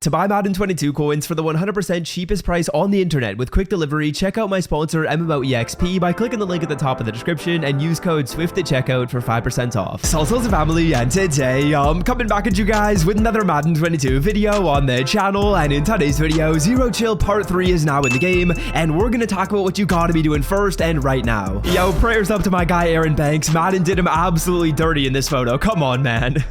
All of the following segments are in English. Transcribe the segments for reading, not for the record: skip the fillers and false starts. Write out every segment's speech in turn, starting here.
To buy Madden 22 coins for the 100% cheapest price on the internet with quick delivery, check out my sponsor MMOEXP by clicking the link at the top of the description and use code SWIFT at checkout for 5% off. Salsa family, and today I'm coming back at you guys with another Madden 22 video on the channel, and in today's video, Zero Chill Part 3 is now in the game, and we're gonna talk about what you gotta be doing first and right now. Yo, prayers up to my guy Aaron Banks. Madden did him absolutely dirty in this photo. Come on, man.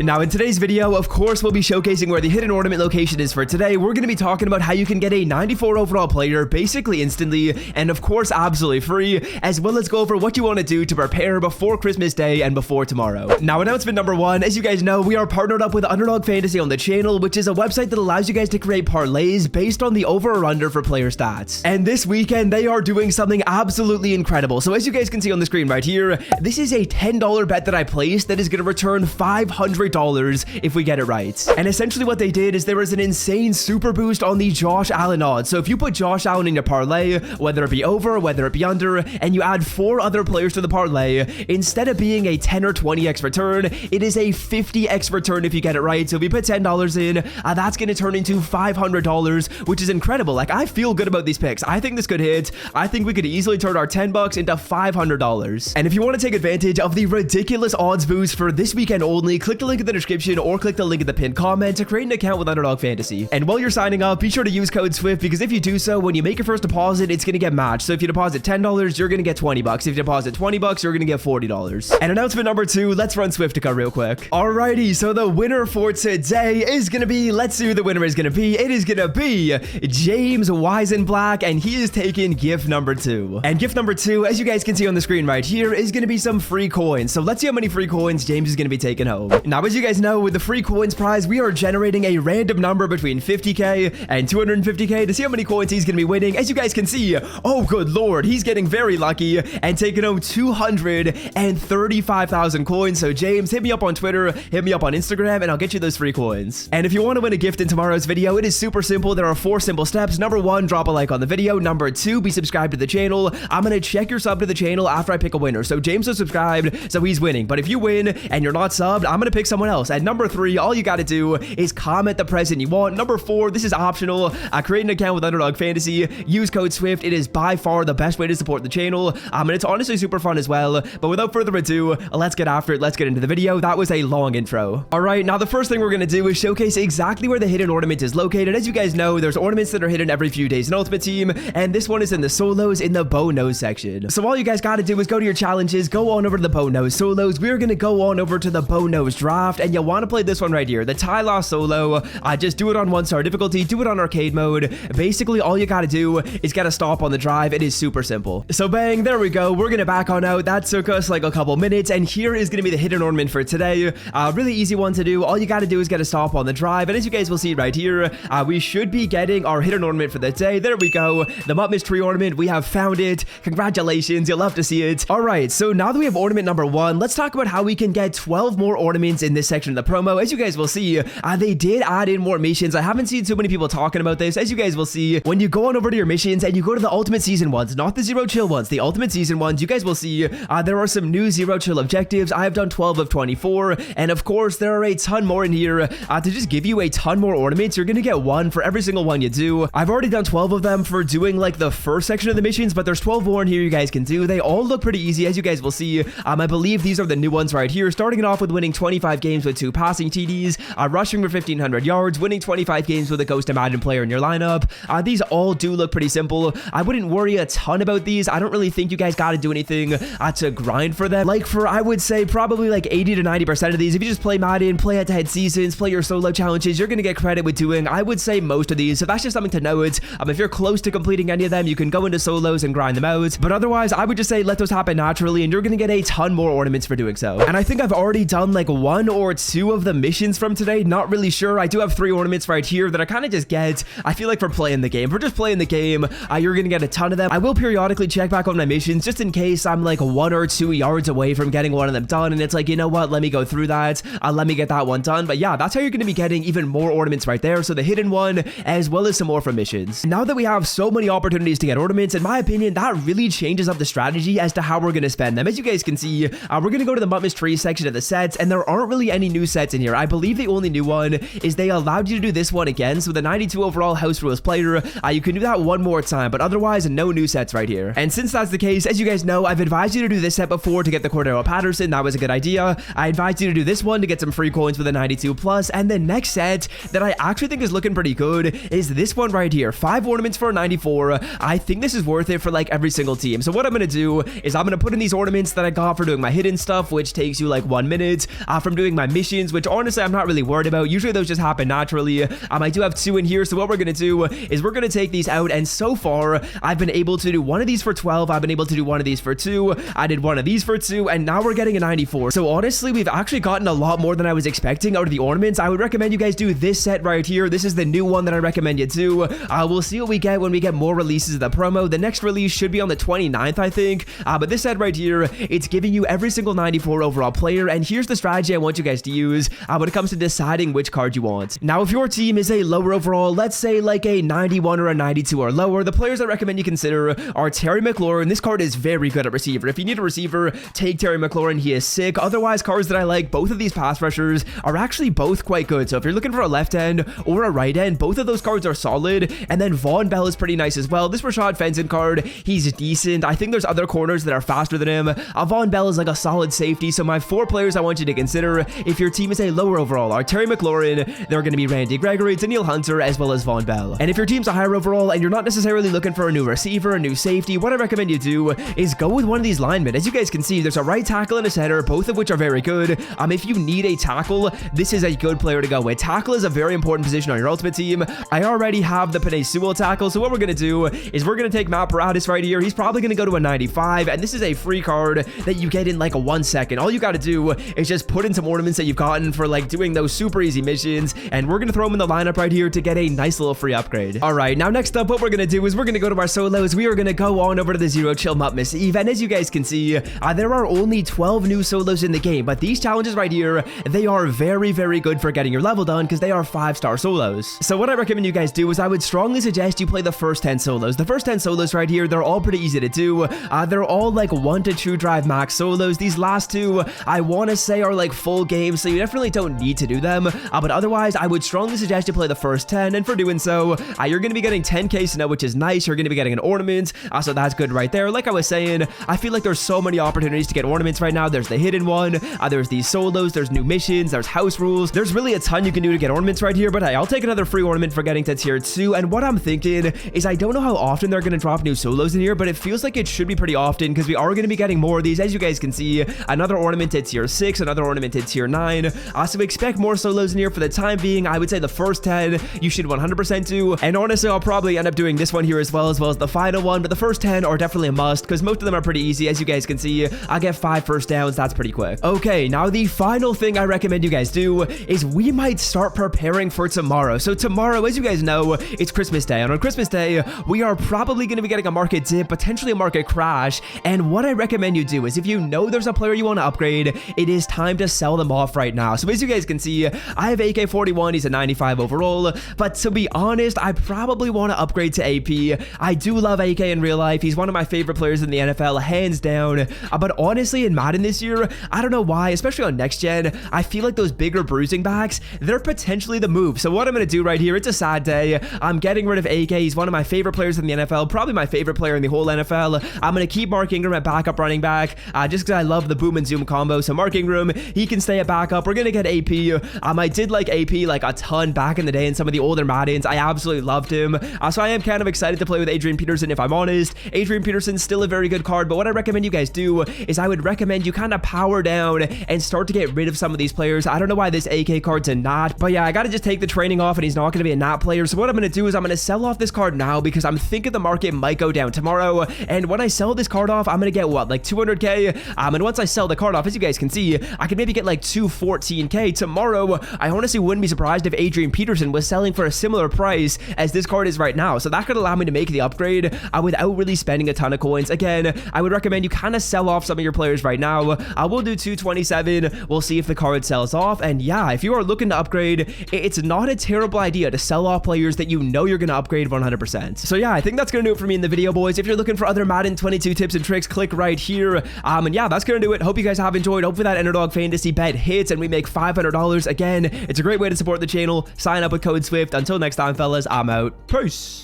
Now, in today's video, of course, we'll be showcasing where the hidden ornament location is for today. We're going to be talking about how you can get a 94 overall player basically instantly, and of course, absolutely free, as well as go over what you want to do to prepare before Christmas Day and before tomorrow. Now, announcement number one, as you guys know, we are partnered up with Underdog Fantasy on the channel, which is a website that allows you guys to create parlays based on the over or under for player stats. And this weekend, they are doing something absolutely incredible. So as you guys can see on the screen right here, this is a $10 bet that I placed that is going to return $500 if we get it right. And essentially what they did is there was an insane super boost on the Josh Allen odds. So if you put Josh Allen in your parlay, whether it be over, whether it be under, and you add 4 other players to the parlay, instead of being a 10 or 20x return, it is a 50x return if you get it right. So if you put $10 in, that's going to turn into $500, which is incredible. Like, I feel good about these picks. I think this could hit. I think we could easily turn our $10 into $500. And if you want to take advantage of the ridiculous odds boost for this weekend only, click the link in the description or click the link in the pinned comment to create an account with Underdog Fantasy. And while you're signing up, be sure to use code SWIFT, because if you do so, when you make your first deposit, it's going to get matched. So if you deposit $10, you're going to get $20. If you deposit $20, you're going to get $40. And announcement number 2, let's run Swiftica real quick. Alrighty, so the winner for today is going to be, let's see who the winner is going to be. It is going to be James Weisenblack, and he is taking gift number 2. And gift number 2, as you guys can see on the screen right here, is going to be some free coins. So let's see how many free coins James is going to be taking home. Now, as you guys know, with the free coins prize, we are generating a random number between 50k and 250k to see how many coins he's going to be winning. As you guys can see, oh good lord, he's getting very lucky and taking home 235,000 coins. So James, hit me up on Twitter, hit me up on Instagram, and I'll get you those free coins. And if you want to win a gift in tomorrow's video, it is super simple. There are 4 simple steps. Number 1, drop a like on the video. Number 2, be subscribed to the channel. I'm going to check your sub to the channel after I pick a winner. So James is subscribed, so he's winning. But if you win and you're not subbed, I'm going to pick someone else. And number 3, all you got to do is comment the present you want. Number 4, this is optional. Create an account with Underdog Fantasy. Use code SWIFT. It is by far the best way to support the channel. And it's honestly super fun as well. But without further ado, let's get after it. Let's get into the video. That was a long intro. All right, now the first thing we're going to do is showcase exactly where the hidden ornament is located. As you guys know, there's ornaments that are hidden every few days in Ultimate Team, and this one is in the solos in the bow nose section. So all you guys got to do is go to your challenges, go on over to the bow nose solos. We're going to go on over to the bow nose draft, and you'll want to play this one right here, the Tyler solo. Just do it on 1-star difficulty, do it on arcade mode. Basically, all you got to do is get a stop on the drive. It is super simple. So bang, there we go. We're going to back on out. That took us like a couple minutes, and here is going to be the hidden ornament for today. Really easy one to do. All you got to do is get a stop on the drive, and as you guys will see right here, we should be getting our hidden ornament for the day. There we go. The Mutmish tree ornament. We have found it. Congratulations. You'll love to see it. All right, so now that we have ornament number 1, let's talk about how we can get 12 more ornaments in this section of the promo. As you guys will see, they did add in more missions. I haven't seen too many people talking about this. As you guys will see, when you go on over to your missions and you go to the Ultimate Season ones, not the Zero Chill ones, the Ultimate Season ones, you guys will see there are some new Zero Chill objectives. I have done 12 of 24, and of course, there are a ton more in here to just give you a ton more ornaments. You're going to get 1 for every single one you do. I've already done 12 of them for doing like the first section of the missions, but there's 12 more in here you guys can do. They all look pretty easy, as you guys will see. I believe these are the new ones right here, starting it off with winning 25 games with 2 passing TDs, rushing for 1,500 yards, winning 25 games with a Ghost of Madden player in your lineup. These all do look pretty simple. I wouldn't worry a ton about these. I don't really think you guys got to do anything to grind for them. Like for, I would say, probably like 80 to 90% of these, if you just play Madden, play head-to-head seasons, play your solo challenges, you're going to get credit with doing, I would say, most of these. So that's just something to note. If you're close to completing any of them, you can go into solos and grind them out. But otherwise, I would just say let those happen naturally, and you're going to get a ton more ornaments for doing so. And I think I've already done like 1 or 2 of the missions from today. Not really sure. I do have 3 ornaments right here that I kind of just get. I feel like for playing the game, for just playing the game, you're going to get a ton of them. I will periodically check back on my missions just in case I'm like 1 or 2 yards away from getting one of them done, and it's like, you know what, let me go through that. Let me get that one done. But yeah, that's how you're going to be getting even more ornaments right there. So the hidden one, as well as some more from missions. Now that we have so many opportunities to get ornaments, in my opinion, that really changes up the strategy as to how we're going to spend them. As you guys can see, we're going to go to the Mutmish tree section of the sets, and there aren't really any new sets in here. I believe the only new one is they allowed you to do this one again. So the 92 overall house rules player, you can do that one more time, but otherwise no new sets right here. And since that's the case, as you guys know, I've advised you to do this set before to get the Cordero Patterson. That was a good idea. I advised you to do this one to get some free coins with a 92 plus. And the next set that I actually think is looking pretty good is this one right here. 5 ornaments for a 94. I think this is worth it for like every single team. So what I'm going to do is I'm going to put in these ornaments that I got for doing my hidden stuff, which takes you like 1 minute, from doing my missions, which honestly I'm not really worried about. Usually those just happen naturally. I do have 2 in here. So what we're going to do is we're going to take these out. And so far I've been able to do one of these for 12. I've been able to do one of these for 2. I did one of these for 2, and now we're getting a 94. So honestly, we've actually gotten a lot more than I was expecting out of the ornaments. I would recommend you guys do this set right here. This is the new one that I recommend you do. We'll see what we get when we get more releases of the promo. The next release should be on the 29th, I think. But this set right here, it's giving you every single 94 overall player. And here's the strategy I want you guys to use when it comes to deciding which card you want. Now, if your team is a lower overall, let's say like a 91 or a 92 or lower, the players I recommend you consider are Terry McLaurin. This card is very good at receiver. If you need a receiver, take Terry McLaurin. He is sick. Otherwise, cards that I like, both of these pass rushers are actually both quite good. So if you're looking for a left end or a right end, both of those cards are solid. And then Von Bell is pretty nice as well. This Rashad Fenton card, he's decent. I think there's other corners that are faster than him. Von Bell is like a solid safety. So my 4 players I want you to consider if your team is a lower overall are Terry McLaurin, they're going to be Randy Gregory, Daniil Hunter, as well as Von Bell. And if your team's a higher overall and you're not necessarily looking for a new receiver, a new safety, what I recommend you do is go with one of these linemen. As you guys can see, there's a right tackle and a center, both of which are very good. If you need a tackle, this is a good player to go with. Tackle is a very important position on your ultimate team. I already have the Penei Sewell tackle, so what we're going to do is we're going to take Matt Paradis right here. He's probably going to go to a 95, and this is a free card that you get in like a 1 second. All you got to do is just put in some ornaments that you've gotten for like doing those super easy missions, and we're going to throw them in the lineup right here to get a nice little free upgrade. All right, now next up, what we're going to do is we're going to go to our solos. We are going to go on over to the Zero Chill Miss Eve, and as you guys can see, there are only 12 new solos in the game, but these challenges right here, they are very, very good for getting your level done because they are 5-star solos. So what I recommend you guys do is I would strongly suggest you play the first 10 solos. The first 10 solos right here, they're all pretty easy to do. They're all like 1 to 2 drive max solos. These last 2, I want to say are like full games, so you definitely don't need to do them. But otherwise, I would strongly suggest you play the first 10, and for doing so, you're going to be getting 10k snow, which is nice. You're going to be getting an ornament, so that's good right there. Like I was saying, I feel like there's so many opportunities to get ornaments right now. There's the hidden one, there's these solos, there's new missions, there's house rules. There's really a ton you can do to get ornaments right here, but hey, I'll take another free ornament for getting to tier 2. And what I'm thinking is I don't know how often they're going to drop new solos in here, but it feels like it should be pretty often because we are going to be getting more of these. As you guys can see, another ornament at tier 6, another ornament at tier 9. So expect more solos in here. For the time being, I would say the first 10 you should 100% do, and honestly I'll probably end up doing this one here as well as the final one, but the first 10 are definitely a must because most of them are pretty easy. As you guys can see, I get 5 first downs. That's pretty quick. Okay, now the final thing I recommend you guys do is we might start preparing for tomorrow. So tomorrow, as you guys know, it's Christmas Day, and on Christmas Day we are probably going to be getting a market dip, potentially a market crash. And what I recommend you do is if you know there's a player you want to upgrade, it is time to sell them off right now. So as you guys can see, I have AK-41. He's a 95 overall, but to be honest, I probably want to upgrade to AP. I do love AK in real life. He's one of my favorite players in the NFL, hands down. But honestly, in Madden this year, I don't know why, especially on next gen, I feel like those bigger bruising backs, they're potentially the move. So what I'm going to do right here, it's a sad day. I'm getting rid of AK. He's one of my favorite players in the NFL, probably my favorite player in the whole NFL. I'm going to keep Mark Ingram at backup running back, just because I love the boom and zoom combo. So Mark Ingram, he can stay at backup. We're going to get AP. I did like AP like a ton back in the day in some of the older Maddens. I absolutely loved him. So I am kind of excited to play with Adrian Peterson, if I'm honest. Adrian Peterson's still a very good card, but what I recommend you guys do is I would recommend you kind of power down and start to get rid of some of these players. I don't know why this AK card's a not, but yeah, I got to just take the training off and he's not going to be a not player. So what I'm going to do is I'm going to sell off this card now because I'm thinking the market might go down tomorrow. And when I sell this card off, I'm going to get what, like 200k? And once I sell the card off, as you guys can see, I can maybe get like 214k tomorrow. I honestly wouldn't be surprised if Adrian Peterson was selling for a similar price as this card is right now. So that could allow me to make the upgrade without really spending a ton of coins. Again, I would recommend you kind of sell off some of your players right now. We'll do 227. We'll see if the card sells off. And yeah, if you are looking to upgrade, it's not a terrible idea to sell off players that you know you're going to upgrade 100%. So yeah, I think that's going to do it for me in the video, boys. If you're looking for other Madden 22 tips and tricks, click right here. And yeah, that's going to do it. Hope you guys have enjoyed. Hopefully that underdog fantasy bet bet hits and we make $500. Again, it's a great way to support the channel. Sign up with code SWIFT. Until next time, fellas, I'm out. Peace.